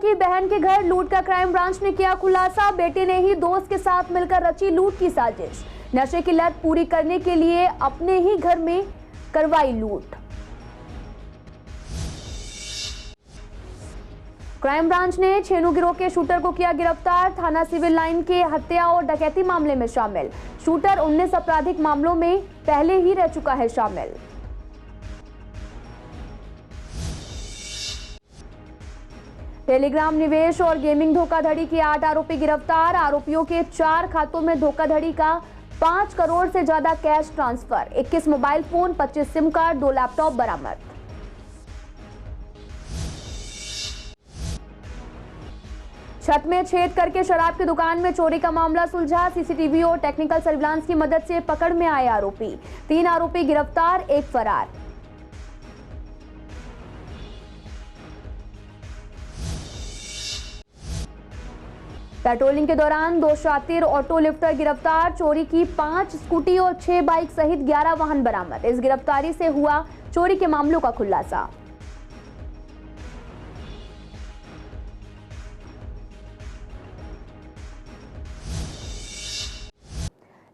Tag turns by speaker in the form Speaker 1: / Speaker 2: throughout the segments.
Speaker 1: की बहन के घर लूट का क्राइम ब्रांच ने किया खुलासा। बेटे ने ही दोस्त के साथ मिलकर रची लूट की साजिश। नशे की लत पूरी करने के लिए अपने ही घर में करवाई लूट। क्राइम ब्रांच ने छेनू गिरोह के शूटर को किया गिरफ्तार। थाना सिविल लाइन के हत्या और डकैती मामले में शामिल शूटर 19 आपराधिक मामलों में पहले ही रह चुका है शामिल। टेलीग्राम निवेश और गेमिंग धोखाधड़ी के 8 आरोपी गिरफ्तार। आरोपियों के 4 खातों में धोखाधड़ी का 5 करोड़ से ज्यादा cash transfer. 21 mobile phone, 25 SIM card, 2 laptop बरामद। छत में छेद करके शराब की दुकान में चोरी का मामला सुलझा। सीसीटीवी और टेक्निकल सर्विलांस की मदद से पकड़ में आए आरोपी। 3 आरोपी गिरफ्तार, 1 फरार। पेट्रोलिंग के दौरान 2 शातिर ऑटो लिफ्टर गिरफ्तार। चोरी की 5 स्कूटी और 6 बाइक सहित 11 वाहन बरामद। इस गिरफ्तारी से हुआ चोरी के मामलों का खुलासा।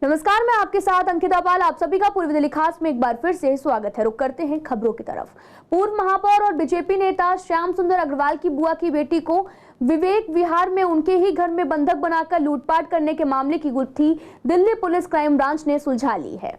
Speaker 1: नमस्कार, मैं आपके साथ अंकिता पाल। आप सभी का पूर्व दिल्ली खास में एक बार फिर से स्वागत है। रुक करते हैं खबरों की तरफ। पूर्व महापौर और बीजेपी नेता श्याम सुंदर अग्रवाल की बुआ की बेटी को विवेक विहार में उनके ही घर में बंधक बनाकर लूटपाट करने के मामले की गुत्थी दिल्ली पुलिस क्राइम ब्रांच ने सुलझा ली है।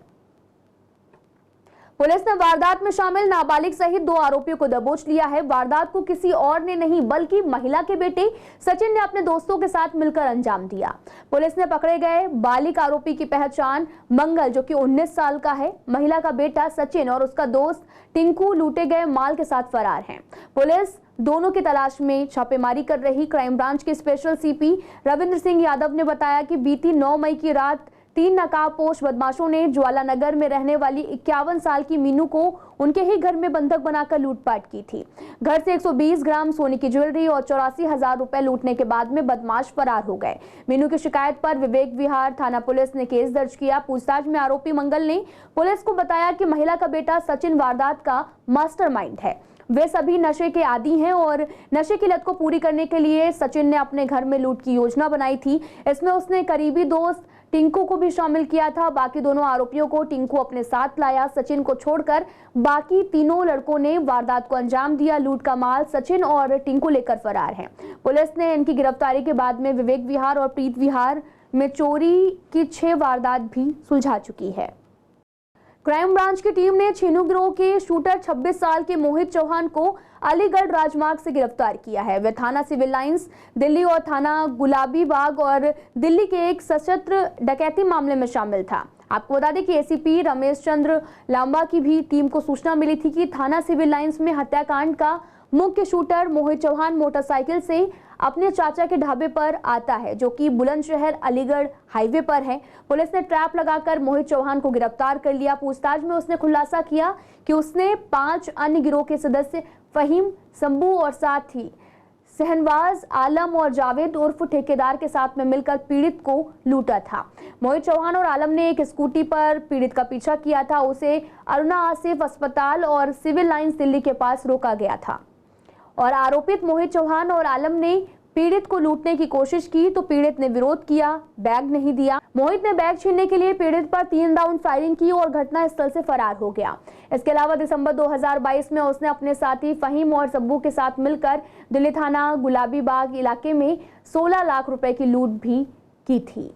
Speaker 1: पुलिस ने वारदात में शामिल नाबालिग सहित 2 आरोपियों को दबोच लिया है। वारदात को किसी और ने नहीं बल्कि महिला के बेटे सचिन ने अपने दोस्तों के साथ मिलकर अंजाम दिया। पुलिस ने पकड़े गए बालिग आरोपी की पहचान मंगल, जो कि 19 साल का है। महिला का बेटा सचिन और उसका दोस्त टिंकू लूटे गए माल के साथ फरार हैं। पुलिस दोनों की तलाश में छापेमारी कर रही। क्राइम ब्रांच के स्पेशल सीपी रविंद्र सिंह यादव ने बताया कि बीती 9 मई की रात 3 नकाबपोश बदमाशों ने ज्वाला नगर में रहने वाली 51 साल की मीनू को उनके ही घर में बंधक बनाकर लूटपाट की थी। घर से 120 ग्राम सोने की ज्वेलरी और 84,000 रुपए लूटने के बाद में बदमाश फरार हो गए। मीनू की शिकायत पर विवेक विहार थाना पुलिस ने केस दर्ज किया। पूछताछ में आरोपी मंगल ने पुलिस को बताया कि महिला का बेटा सचिन वारदात का मास्टरमाइंड है। वे सभी नशे के आदी हैं और नशे की लत को पूरी करने के लिए सचिन ने अपने घर में लूट की योजना बनाई थी। इसमें उसने करीबी दोस्त टिंकू को भी शामिल किया था। बाकी दोनों आरोपियों को टिंकू अपने साथ लाया। सचिन को छोड़कर बाकी तीनों लड़कों ने वारदात को अंजाम दिया। लूट का माल सचिन और टिंकू लेकर फरार हैं। पुलिस ने इनकी गिरफ्तारी के बाद में विवेक विहार और प्रीत विहार में चोरी की 6 वारदात भी सुलझा चुकी है। क्राइम ब्रांच की टीम ने छेनू गिरोह के शूटर 26 साल के मोहित चौहान को अलीगढ़ राजमार्ग से गिरफ्तार किया है। वे थाना सिविल लाइंस दिल्ली और थाना गुलाबी बाग और दिल्ली के एक सशस्त्र डकैती मामले में शामिल था। आपको बता दें कि एसीपी रमेश चंद्र लांबा की भी टीम को सूचना मिली थी कि थाना सिविल लाइंस में हत्याकांड का मुख्य शूटर मोहित चौहान मोटरसाइकिल से अपने चाचा के ढाबे पर आता है, जो कि बुलंदशहर अलीगढ़ हाईवे पर है। पुलिस ने ट्रैप लगाकर मोहित चौहान को गिरफ्तार कर लिया। पूछताछ में उसने खुलासा किया कि उसने 5 अन्य गिरोह के सदस्य फहीम, शंभू और साथ ही सहनवाज, आलम और जावेद उर्फ ठेकेदार के साथ में मिलकर पीड़ित को लूटा था। मोहित चौहान और आलम ने एक स्कूटी पर पीड़ित का पीछा किया था। उसे अरुणा आसिफ अस्पताल और सिविल लाइंस दिल्ली के पास रोका गया था और आरोपित मोहित चौहान और आलम ने पीड़ित को लूटने की कोशिश की तो पीड़ित ने विरोध किया, बैग नहीं दिया। मोहित ने बैग छीनने के लिए पीड़ित पर 3 राउंड फायरिंग की और घटनास्थल से फरार हो गया। इसके अलावा दिसंबर 2022 में उसने अपने साथी फहीम और शंभू के साथ मिलकर दिल्ली थाना गुलाबी बाग इलाके में 16 लाख रुपए की लूट भी की थी।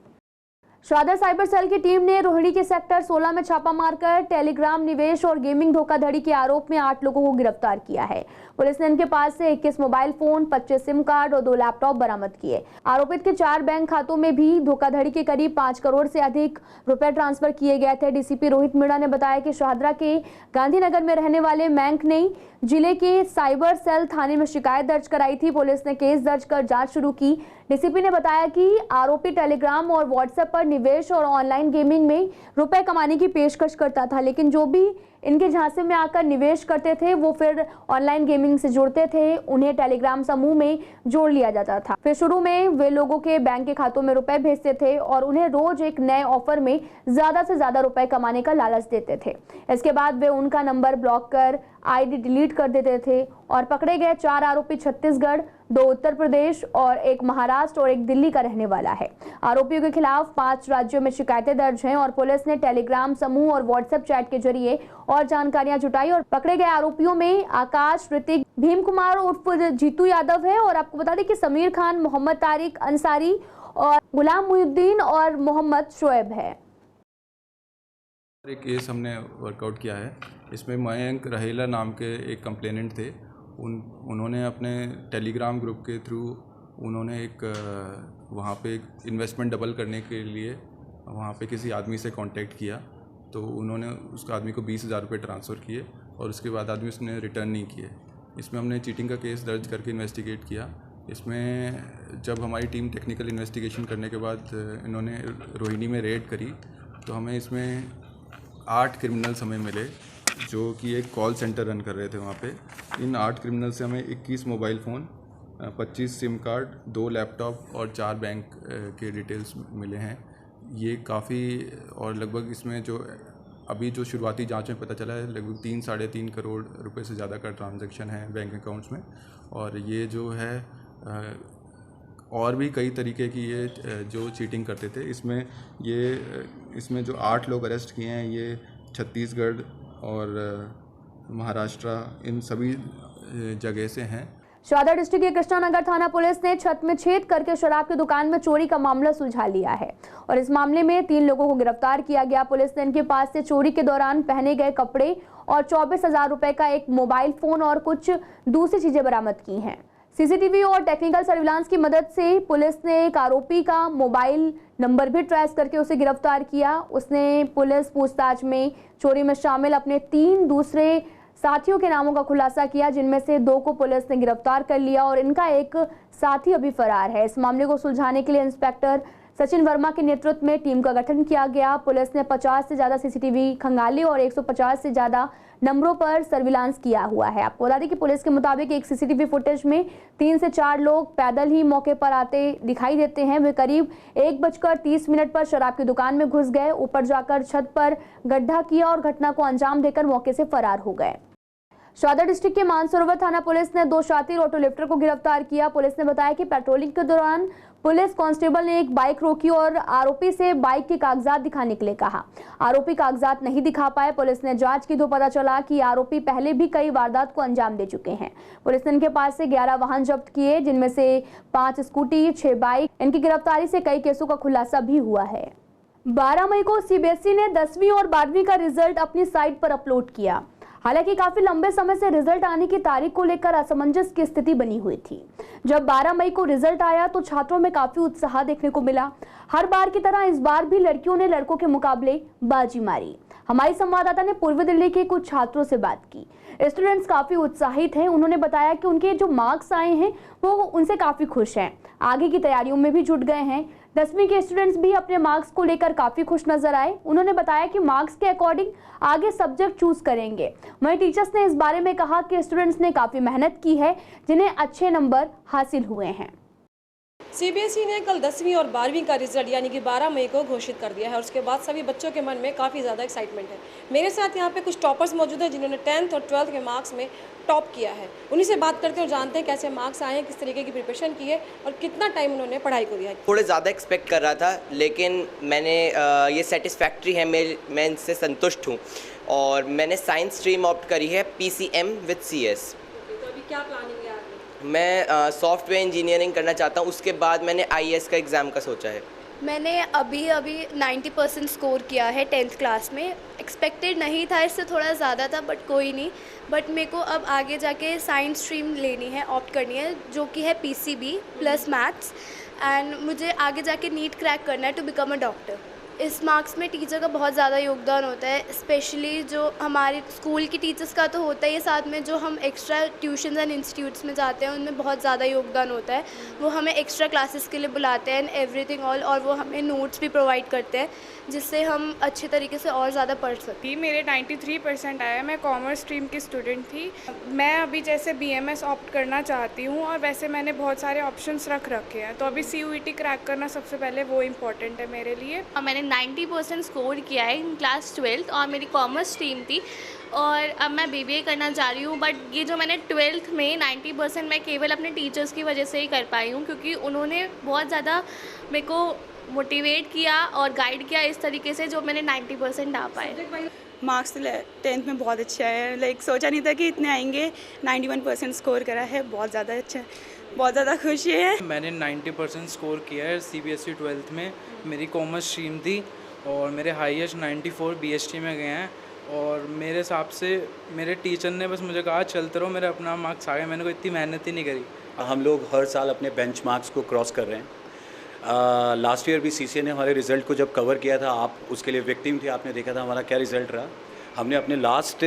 Speaker 1: शादर साइबर सेल की टीम ने रोहिणी के सेक्टर 16 में छापा मारकर टेलीग्राम निवेश और गेमिंग धोखाधड़ी के आरोप में 8 लोगों को गिरफ्तार किया है। पुलिस ने इनके पास से 21 मोबाइल फोन, 25 सिम कार्ड और 2 लैपटॉप बरामद किए। आरोपित के 4 बैंक खातों में भी धोखाधड़ी के करीब 5 करोड़ से अधिक रुपए ट्रांसफर किए गए थे। डीसीपी रोहित मीणा ने बताया कि शाहदरा के गांधीनगर में रहने वाले मैंक ने जिले के साइबर सेल थाने में शिकायत दर्ज कराई थी। पुलिस ने केस दर्ज कर जांच शुरू की। डीसीपी ने बताया कि आरोपी टेलीग्राम और व्हाट्सएप पर निवेश और ऑनलाइन गेमिंग में रुपए कमाने की पेशकश करता था, लेकिन जो भी इनके झांसे में आकर निवेश करते थे वो फिर ऑनलाइन गेमिंग से जुड़ते थे। उन्हें टेलीग्राम समूह में जोड़ लिया जाता था। फिर शुरू में वे लोगों के बैंक के खातों में रुपए भेजते थे और उन्हें रोज एक नए ऑफर में ज्यादा से ज्यादा रुपए कमाने का लालच देते थे। इसके बाद वे उनका नंबर ब्लॉक कर आईडी डिलीट कर देते थे और पकड़े गए 4 आरोपी छत्तीसगढ़, 2 उत्तर प्रदेश और 1 महाराष्ट्र और 1 दिल्ली का रहने वाला है। आरोपियों के खिलाफ 5 राज्यों में शिकायतें दर्ज हैं और पुलिस ने टेलीग्राम समूह और व्हाट्सएप चैट के जरिए और जानकारियां जुटाई और पकड़े गए आरोपियों में आकाश, ऋतिक, भीम कुमार उर्फ जीतू यादव है। और आपको बता दें कि समीर खान, मोहम्मद तारिक अंसारी और गुलाम मुहिउद्दीन और मोहम्मद शोएब है।
Speaker 2: एक केस हमने वर्कआउट किया है। इसमें मयंक रहेला नाम के एक कंप्लेनेंट थे। उन्होंने अपने टेलीग्राम ग्रुप के थ्रू उन्होंने एक वहाँ पे एक इन्वेस्टमेंट डबल करने के लिए वहाँ पे किसी आदमी से कांटेक्ट किया, तो उन्होंने उस आदमी को 20,000 रुपये ट्रांसफ़र किए और उसके बाद आदमी उसने रिटर्न नहीं किए। इसमें हमने चीटिंग का केस दर्ज करके इन्वेस्टिगेट किया। इसमें जब हमारी टीम टेक्निकल इन्वेस्टिगेशन करने के बाद इन्होंने रोहिणी में रेड करी, तो हमें इसमें 8 क्रिमिनल्स हमें मिले जो कि एक कॉल सेंटर रन कर रहे थे वहाँ पे। इन 8 क्रिमिनल से हमें 21 mobile phone, 25 SIM card, 2 laptop और 4 बैंक के डिटेल्स मिले हैं। ये काफ़ी, और लगभग इसमें जो अभी जो शुरुआती जांच में पता चला है लगभग 3-3.5 करोड़ रुपए से ज़्यादा का ट्रांजैक्शन है बैंक अकाउंट्स में। और ये जो है और भी कई तरीके की ये जो चीटिंग करते थे। इसमें जो 8 लोग अरेस्ट किए हैं ये छत्तीसगढ़ और महाराष्ट्र इन सभी जगह से हैं।
Speaker 1: चौदह डिस्ट्रिक्ट के कृष्णानगर थाना पुलिस ने छत में छेद करके शराब की दुकान में चोरी का मामला सुलझा लिया है और इस मामले में 3 लोगों को गिरफ्तार किया गया। पुलिस ने इनके पास से चोरी के दौरान पहने गए कपड़े और 24,000 रुपए का एक मोबाइल फोन और कुछ दूसरी चीजें बरामद की हैं। सीसीटीवी और टेक्निकल सर्विलांस की मदद से पुलिस ने एक आरोपी का मोबाइल नंबर भी ट्रेस करके उसे गिरफ्तार किया। उसने पुलिस पूछताछ में चोरी में शामिल अपने 3 दूसरे साथियों के नामों का खुलासा किया, जिनमें से 2 को पुलिस ने गिरफ्तार कर लिया और इनका एक साथी अभी फरार है। इस मामले को सुलझाने के लिए इंस्पेक्टर सचिन वर्मा के नेतृत्व में टीम का गठन किया गया। पुलिस ने 50 से ज्यादा सीसीटीवी खंगाले और 150 से ज्यादा नंबरों पर सर्विलांस किया हुआ है। आपको बता दें कि पुलिस के मुताबिक एक सीसीटीवी फुटेज में 3 से 4 लोग पैदल ही मौके पर आते दिखाई देते हैं। वे करीब 1:30 पर शराब की दुकान में घुस गए, ऊपर जाकर छत पर गड्ढा किया और घटना को अंजाम देकर मौके से फरार हो गए। चौदह डिस्ट्रिक्ट के मानसरोवर थाना पुलिस ने 2 शातिर ऑटो लिफ्टर को गिरफ्तार किया। पुलिस ने बताया कि पेट्रोलिंग के दौरान पुलिस कांस्टेबल ने एक बाइक रोकी और आरोपी से बाइक के कागजात दिखाने के लिए कहा। आरोपी कागजात नहीं दिखा पाए। पुलिस ने जांच की तो पता चला कि आरोपी पहले भी कई वारदात को अंजाम दे चुके हैं। पुलिस ने इनके पास से 11 वाहन जब्त किए, जिनमें से 5 स्कूटी, 6 बाइक। इनकी गिरफ्तारी से कई केसों का खुलासा भी हुआ है। 12 मई को सीबीएसई ने 10वीं और 12वीं का रिजल्ट अपनी साइट पर अपलोड किया। हालांकि काफी लंबे समय से रिजल्ट आने की तारीख को लेकर असमंजस की स्थिति बनी हुई थी। जब 12 मई को रिजल्ट आया तो छात्रों में काफी उत्साह देखने को मिला। हर बार की तरह इस बार भी लड़कियों ने लड़कों के मुकाबले बाजी मारी। हमारी संवाददाता ने पूर्वी दिल्ली के कुछ छात्रों से बात की। स्टूडेंट्स काफी उत्साहित हैं। उन्होंने बताया कि उनके जो मार्क्स आए हैं वो उनसे काफी खुश हैं। आगे की तैयारियों में भी जुट गए हैं। 10वीं के स्टूडेंट्स भी अपने मार्क्स को लेकर काफी खुश नजर आए। उन्होंने बताया कि मार्क्स के अकॉर्डिंग आगे सब्जेक्ट चूज करेंगे। वहीं टीचर्स ने इस बारे में कहा कि स्टूडेंट्स ने काफी मेहनत की है, जिन्हें अच्छे नंबर हासिल हुए हैं।
Speaker 3: सीबीएसई ने कल 10वीं और 12वीं का रिजल्ट यानी कि 12 मई को घोषित कर दिया है और उसके बाद सभी बच्चों के मन में काफ़ी ज़्यादा एक्साइटमेंट है। मेरे साथ यहाँ पे कुछ टॉपर्स मौजूद हैं जिन्होंने 10th और 12th के मार्क्स में टॉप किया है। उन्हीं से बात करते हैं और जानते हैं कैसे मार्क्स आए हैं, किस तरीके की प्रिपरेशन की है और कितना टाइम उन्होंने पढ़ाई को दिया है।
Speaker 4: थोड़े ज़्यादा एक्सपेक्ट कर रहा था, लेकिन मैंने ये सेटिस्फैक्ट्री है, मैं इनसे संतुष्ट हूँ और मैंने साइंस स्ट्रीम ऑप्ट करी है PCM विद CS।
Speaker 3: तो अभी क्या प्लानिंग है?
Speaker 4: मैं सॉफ्टवेयर इंजीनियरिंग करना चाहता हूँ। उसके बाद मैंने IAS का एग्ज़ाम का सोचा है।
Speaker 5: मैंने अभी 90% स्कोर किया है 10th क्लास में। एक्सपेक्टेड नहीं था, इससे थोड़ा ज़्यादा था बट कोई नहीं। बट मेरे को अब आगे जाके साइंस स्ट्रीम लेनी है, ऑप्ट करनी है, जो कि है PCB प्लस मैथ्स। एंड मुझे आगे जाके नीट क्रैक करना है टू बिकम अ डॉक्टर। इस मार्क्स में टीचर का बहुत ज़्यादा योगदान होता है, स्पेशली जो हमारे स्कूल की टीचर्स का तो होता ही है, साथ में जो हम एक्स्ट्रा ट्यूशन्स एंड इंस्टीट्यूट्स में जाते हैं उनमें बहुत ज़्यादा योगदान होता है। वो हमें एक्स्ट्रा क्लासेस के लिए बुलाते हैं एंड एवरीथिंग ऑल, और वो हमें नोट्स भी प्रोवाइड करते हैं जिससे हम अच्छे तरीके से और ज़्यादा पढ़ सकते हैं।
Speaker 6: मेरे 93% आया। मैं कॉमर्स स्ट्रीम की स्टूडेंट थी। मैं अभी जैसे BMS ऑप्ट करना चाहती हूँ और वैसे मैंने बहुत सारे ऑप्शंस रखे हैं, तो अभी CUET क्रैक करना सबसे पहले वो इम्पॉर्टेंट है मेरे लिए।
Speaker 7: मैंने
Speaker 5: 90% स्कोर किया है इन क्लास 12th और मेरी कॉमर्स स्ट्रीम थी और अब मैं BBA करना चाह रही हूँ। बट ये जो मैंने 12th में 90% मैं केवल अपने टीचर्स की वजह से ही कर पाई हूँ, क्योंकि उन्होंने बहुत ज़्यादा मेरे को मोटिवेट किया और गाइड किया इस तरीके से जो मैंने 90% आ पाए।
Speaker 7: मार्क्स 10th में बहुत अच्छा है, लाइक सोचा नहीं था कि इतने आएंगे। 91% स्कोर करा है, बहुत ज़्यादा अच्छा है, बहुत ज़्यादा खुशी है।
Speaker 8: मैंने 90% स्कोर किया है CBSE 12th में। मेरी कॉमर्स स्ट्रीम थी और मेरे हाईएस्ट 94 BST में गए हैं और मेरे हिसाब से मेरे टीचर ने बस मुझे कहा चलते रहो, मेरे अपना मार्क्स आ गए, मैंने कोई इतनी मेहनत ही नहीं करी।
Speaker 9: हम लोग हर साल अपने बेंचमार्क्स को क्रॉस कर रहे हैं। लास्ट ईयर भी CCA ने हमारे रिज़ल्ट को जब कवर किया था, आप उसके लिए विक्टिम थे, आपने देखा था हमारा क्या रिज़ल्ट रहा। हमने अपने लास्ट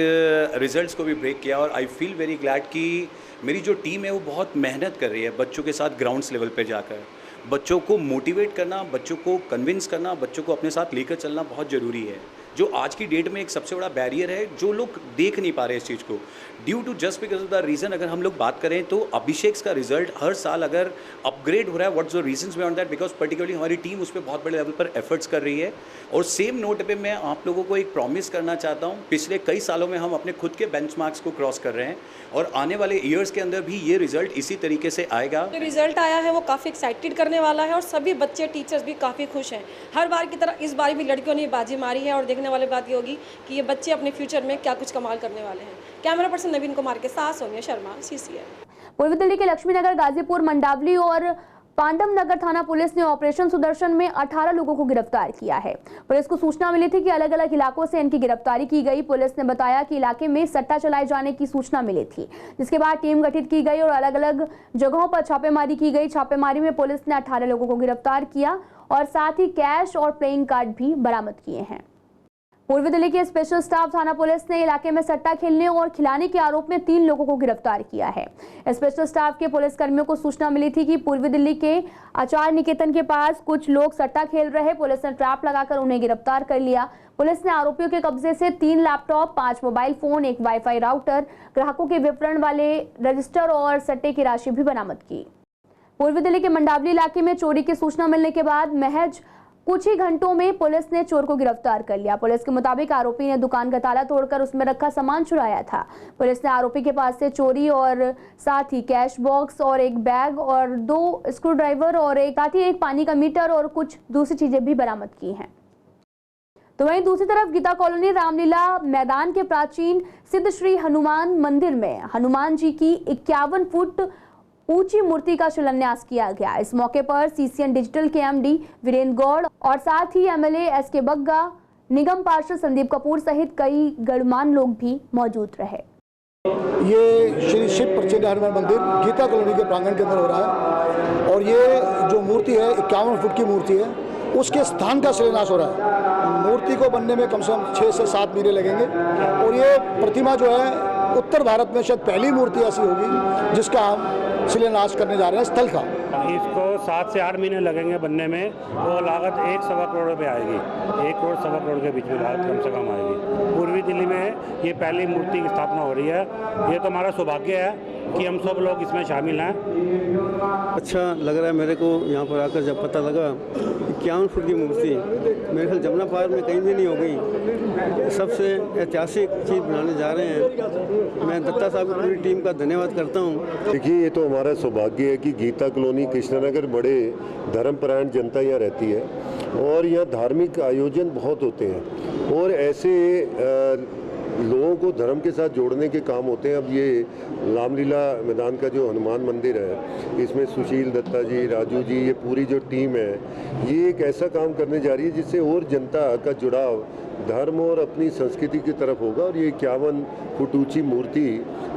Speaker 9: रिज़ल्ट्स को भी ब्रेक किया और आई फील वेरी ग्लैड कि मेरी जो टीम है वो बहुत मेहनत कर रही है बच्चों के साथ ग्राउंड्स लेवल पे जाकर। बच्चों को मोटिवेट करना, बच्चों को कन्विंस करना, बच्चों को अपने साथ लेकर चलना बहुत ज़रूरी है, जो आज की डेट में एक सबसे बड़ा बैरियर है, जो लोग देख नहीं पा रहे इस चीज़ को due to just because of the reason. अगर हम लोग बात करें तो अभिषेक का रिजल्ट हर साल अगर अपग्रेड हो रहा है, what's the reasons behind that, because particularly हमारी टीम उस पर बहुत बड़े लेवल पर एफर्ट्स कर रही है। और सेम नोट पे मैं आप लोगों को एक प्रॉमिस करना चाहता हूँ, पिछले कई सालों में हम अपने खुद के बेंचमार्क्स को क्रॉस कर रहे हैं और आने वाले ईयर्स के अंदर भी ये रिजल्ट इसी तरीके से आएगा।
Speaker 3: जो रिजल्ट आया है वो काफ़ी एक्साइटेड करने वाला है और सभी बच्चे टीचर्स भी काफ़ी खुश हैं। हर बार की तरह इस बार भी लड़कियों ने बाजी मारी है और देखने वाली बात ये होगी कि ये बच्चे अपने फ्यूचर में क्या कुछ कमाल करने वाले हैं। कैमरा पर्सन नवीन कुमार के साथ सोनिया शर्मा, CCN।
Speaker 1: पूर्वी दिल्ली के लक्ष्मीनगर, गाजीपुर, मंडावली और पांडव नगर थाना पुलिस ने ऑपरेशन सुदर्शन में 18 लोगों को गिरफ्तार किया है। पुलिस को सूचना मिली थी कि अलग अलग इलाकों से इनकी गिरफ्तारी की गई। पुलिस ने बताया कि इलाके में सट्टा चलाए जाने की सूचना मिली थी, जिसके बाद टीम गठित की गई और अलग अलग जगहों पर छापेमारी की गई। छापेमारी में पुलिस ने 18 लोगों को गिरफ्तार किया और साथ ही कैश और प्लेइंग कार्ड भी बरामद किए हैं। पूर्वी दिल्ली के स्पेशल स्टाफ थाना पुलिस ने इलाके में सट्टा खेलने और खिलाने के आरोप में 3 लोगों को गिरफ्तार किया है। स्पेशल स्टाफ के पुलिसकर्मियों को सूचना मिली थी कि पूर्वी दिल्ली के आचार निकेतन के पास कुछ लोग सट्टा खेल रहे। पुलिस ने ट्रैप लगाकर उन्हें गिरफ्तार कर लिया। पुलिस ने आरोपियों के कब्जे से 3 laptop, 5 mobile phone, 1 wifi router, ग्राहकों के विवरण वाले रजिस्टर और सट्टे की राशि भी बरामद की। पूर्वी दिल्ली के मंडावली इलाके में चोरी की सूचना मिलने के बाद महज कुछ ही घंटों में पुलिस ने चोर को गिरफ्तार कर लिया। पुलिस के मुताबिक आरोपी ने दुकान का ताला तोड़कर उसमें रखा सामान चुराया था। पुलिस ने आरोपी के पास से चोरी और साथ ही कैश बॉक्स और 1 बैग और 2 स्क्रू ड्राइवर और एक पानी का मीटर और कुछ दूसरी चीजें भी बरामद की हैं। तो वहीं दूसरी तरफ गीता कॉलोनी रामलीला मैदान के प्राचीन सिद्ध श्री हनुमान मंदिर में हनुमान जी की 51 फुट ऊंची मूर्ति का शिलान्यास किया गया। इस मौके पर CCN डिजिटल के MD वीरेंद्र गौड़ और साथ ही MLA SK बग्गा, निगम पार्षद संदीप कपूर सहित कई गणमान्य लोग भी मौजूद रहे।
Speaker 10: ये श्री शिव प्रचंड हनुमान मंदिर गीता कॉलोनी के प्रांगण के अंदर हो रहा है और ये जो मूर्ति है 51 फुट की मूर्ति है, उसके स्थान का शिलान्यास हो रहा है। मूर्ति को बनने में कम से कम 6 से 7 महीने लगेंगे और ये प्रतिमा जो है उत्तर भारत में शायद पहली मूर्ति ऐसी होगी जिसका हम शिलान्यास करने जा रहे हैं स्थल का।
Speaker 11: इसको 7 से 8 महीने लगेंगे बनने में, तो लागत 1.25 करोड़ रुपये आएगी। 1 करोड़ 1.25 करोड़ के बीच में लागत कम से कम आएगी। पूर्वी दिल्ली में ये पहली मूर्ति की स्थापना हो रही है। ये तो हमारा सौभाग्य है कि हम सब लोग इसमें शामिल हैं।
Speaker 12: अच्छा लग रहा है मेरे को यहाँ पर आकर, जब पता लगा 51 फुट की मूर्ति मेरे ख्याल जमुना पार में कहीं भी नहीं हो गई। सबसे ऐतिहासिक चीज़ बनाने जा रहे हैं। मैं दत्ता साहब की पूरी टीम का धन्यवाद करता हूँ।
Speaker 13: देखिए, ये तो हमारा सौभाग्य है कि गीता कॉलोनी कृष्णनगर बड़े धर्मपरायण जनता यहाँ रहती है और यहाँ धार्मिक आयोजन बहुत होते हैं और ऐसे लोगों को धर्म के साथ जोड़ने के काम होते हैं। अब ये रामलीला मैदान का जो हनुमान मंदिर है, इसमें सुशील दत्ता जी, राजू जी, ये पूरी जो टीम है, ये एक ऐसा काम करने जा रही है जिससे और जनता का जुड़ाव धर्म और अपनी संस्कृति की तरफ होगा। और ये 51 फुट ऊंची मूर्ति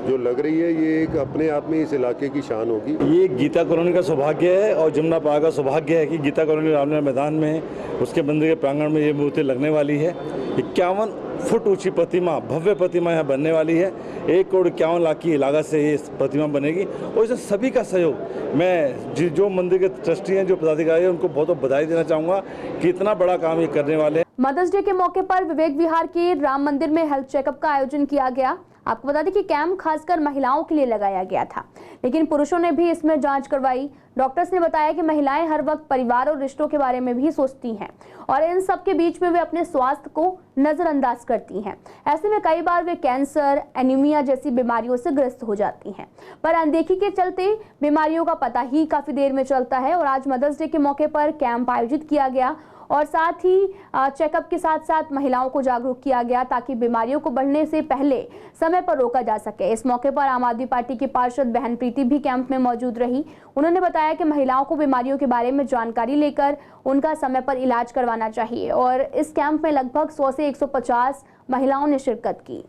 Speaker 13: जो लग रही है, ये एक अपने आप में इस इलाके की शान होगी।
Speaker 14: ये गीता कॉलोनी का सौभाग्य है और जमुना पार का सौभाग्य है कि गीता कॉलोनी रामलीला मैदान में उसके मंदिर के प्रांगण में ये मूर्ति लगने वाली है। 51 फुट ऊंची प्रतिमा, भव्य प्रतिमा यहाँ बनने वाली है। 1 करोड़ 51 लाख की लागत से ये प्रतिमा बनेगी और इसमें सभी का सहयोग, मैं जो मंदिर के ट्रस्टी हैं, जो पदाधिकारी हैं, उनको बहुत बहुत बधाई देना चाहूँगा कि इतना बड़ा काम ये करने वाले हैं।
Speaker 1: मदर्स डे के मौके पर विवेक विहार के राम मंदिर में हेल्थ चेकअप का आयोजन किया गया। आपको बता दें कि कैंप खासकर महिलाओं के लिए लगाया गया था, लेकिन पुरुषों ने भी इसमें जांच करवाई। डॉक्टर्स ने बताया कि महिलाएं हर वक्त परिवार और रिश्तों के बारे में भी सोचती हैं और इन सब के बीच में वे अपने स्वास्थ्य को नजरअंदाज करती हैं। ऐसे में कई बार वे कैंसर, एनीमिया जैसी बीमारियों से ग्रस्त हो जाती हैं, पर अनदेखी के चलते बीमारियों का पता ही काफी देर में चलता है। और आज मदर्स डे के मौके पर कैंप आयोजित किया गया और साथ ही चेकअप के साथ साथ महिलाओं को जागरूक किया गया ताकि बीमारियों को बढ़ने से पहले समय पर रोका जा सके। इस मौके पर आम आदमी पार्टी की पार्षद बहन प्रीति भी कैंप में मौजूद रही। उन्होंने बताया कि महिलाओं को बीमारियों के बारे में जानकारी लेकर उनका समय पर इलाज करवाना चाहिए और इस कैंप में लगभग 100 से 150 महिलाओं ने शिरकत की।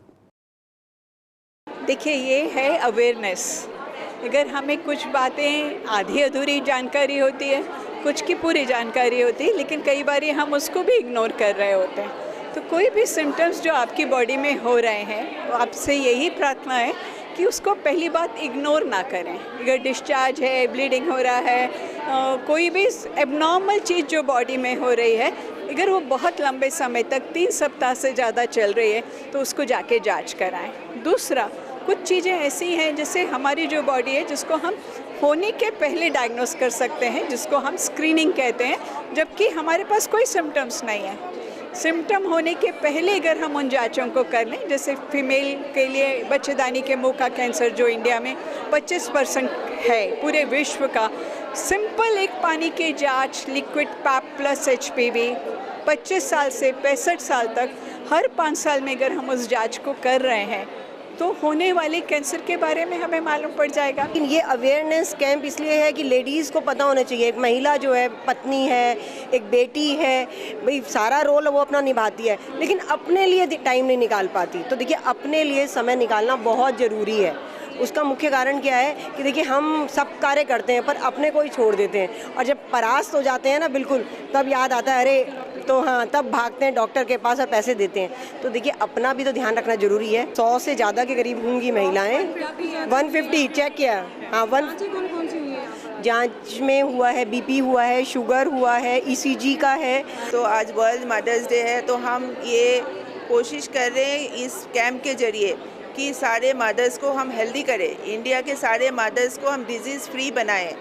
Speaker 15: देखिए, ये है अवेयरनेस। अगर हमें कुछ बातें आधी अधूरी जानकारी होती है, कुछ की पूरी जानकारी होती है, लेकिन कई बार हम उसको भी इग्नोर कर रहे होते हैं। तो कोई भी सिम्टम्स जो आपकी बॉडी में हो रहे हैं, तो आपसे यही प्रार्थना है कि उसको पहली बात इग्नोर ना करें। अगर डिस्चार्ज है, ब्लीडिंग हो रहा है, कोई भी एबनॉर्मल चीज़ जो बॉडी में हो रही है, अगर वो बहुत लंबे समय तक 3 सप्ताह से ज़्यादा चल रही है तो उसको जाके जांच कराएं। दूसरा, कुछ चीज़ें ऐसी हैं जैसे हमारी जो बॉडी है जिसको हम होने के पहले डायग्नोस कर सकते हैं, जिसको हम स्क्रीनिंग कहते हैं, जबकि हमारे पास कोई सिम्टम्स नहीं है। सिम्टम होने के पहले अगर हम उन जांचों को कर लें, जैसे फीमेल के लिए बच्चेदानी के मुंह का कैंसर जो इंडिया में 25% है पूरे विश्व का, सिंपल एक पानी की जांच लिक्विड पैप प्लस HPV 25 साल से 65 साल तक हर 5 साल में अगर हम उस जांच को कर रहे हैं तो होने वाले कैंसर के बारे में हमें मालूम पड़ जाएगा।
Speaker 16: ये अवेयरनेस कैंप इसलिए है कि लेडीज़ को पता होना चाहिए। एक महिला जो है, पत्नी है, एक बेटी है, भाई सारा रोल वो अपना निभाती है, लेकिन अपने लिए टाइम नहीं निकाल पाती। तो देखिए, अपने लिए समय निकालना बहुत ज़रूरी है। उसका मुख्य कारण क्या है कि देखिए, हम सब कार्य करते हैं पर अपने को ही छोड़ देते हैं, और जब परास्त हो जाते हैं ना बिल्कुल, तब याद आता है अरे, तो हाँ, तब भागते हैं डॉक्टर के पास और पैसे देते हैं। तो देखिए, अपना भी तो ध्यान रखना जरूरी है। 100 से ज़्यादा के करीब होंगी महिलाएं। 150 चेक किया। हाँ, जांच में हुआ है, BP हुआ है, शुगर हुआ है, ECG का है।
Speaker 17: तो आज वर्ल्ड मदर्स डे है, तो हम ये कोशिश कर रहे हैं इस कैंप के जरिए कि सारे मदर्स को हम हेल्दी करें। इंडिया के सारे मदर्स को हम डिजीज़ फ्री बनाएं।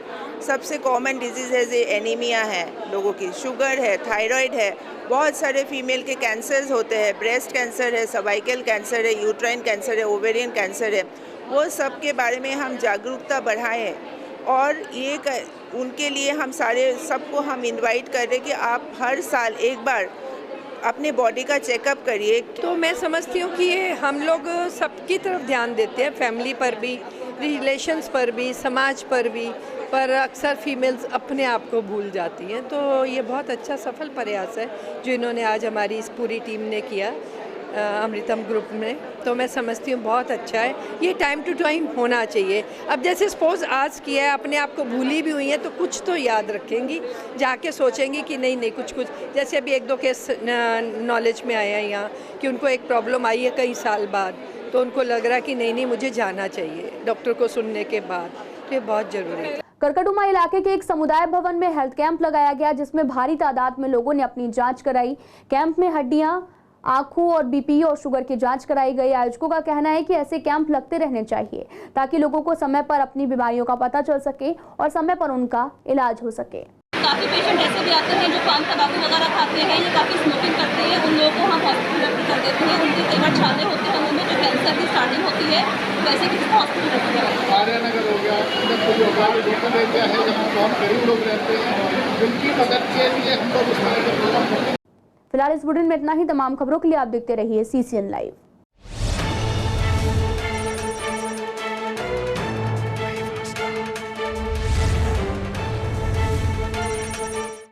Speaker 17: सबसे कॉमन डिजीज़ है जे एनीमिया है, लोगों की शुगर है, थायराइड है, बहुत सारे फीमेल के कैंसर्स होते हैं, ब्रेस्ट कैंसर है, सर्वाइकल कैंसर है, यूट्राइन कैंसर है, ओवेरियन कैंसर है। वो सब के बारे में हम जागरूकता बढ़ाएं और ये उनके लिए हम सारे सबको हम इनवाइट कर रहे हैं कि आप हर साल एक बार अपने बॉडी का चेकअप करिए।
Speaker 18: तो मैं समझती हूँ कि ये हम लोग सबकी तरफ ध्यान देते हैं, फैमिली पर भी, रिलेशंस पर भी, समाज पर भी, पर अक्सर फीमेल्स अपने आप को भूल जाती हैं। तो ये बहुत अच्छा सफल प्रयास है जो इन्होंने आज हमारी इस पूरी टीम ने किया अमृतम ग्रुप में। तो मैं समझती हूँ बहुत अच्छा है, ये टाइम टू टाइम होना चाहिए। अब जैसे सपोज आज किया है, अपने आप को भूली भी हुई है तो कुछ तो याद रखेंगी, जाके सोचेंगी कि नहीं कुछ जैसे अभी 1-2 केस नॉलेज में आया यहाँ कि उनको एक प्रॉब्लम आई है कई साल बाद, तो उनको लग रहा कि नहीं मुझे जाना चाहिए डॉक्टर को सुनने के बाद। तो ये बहुत ज़रूरी है।
Speaker 1: करकटुमा इलाके के एक समुदाय भवन में हेल्थ कैंप लगाया गया जिसमें भारी तादाद में लोगों ने अपनी जांच कराई। कैंप में हड्डियां, आंखों और BP और शुगर की जांच कराई गई। आयोजकों का कहना है कि ऐसे कैंप लगते रहने चाहिए ताकि लोगों को समय पर अपनी बीमारियों का पता चल सके और समय पर उनका इलाज हो सके।
Speaker 19: काफ़ी पेशेंट ऐसे भी आते हैं जो पान तंबाकू वगैरह खाते हैं या काफ़ी स्मोकिंग करते हैं, उन लोगों को हम हॉस्पिटल रेफर कर देते हैं। उनकी कई बार छाले होते हैं उनमें जो कैंसर की स्टार्टिंग होती है, वैसे किसी को हॉस्पिटल रेफर कर देते हैं।
Speaker 20: आर्यनगर हो गया, जहाँ बहुत गरीब लोग रहते हैं, उनकी मदद के लिए हम लोग
Speaker 1: फिलहाल इस बुलेटिन में इतना ही। तमाम खबरों के लिए आप देखते रहिए CCN लाइव।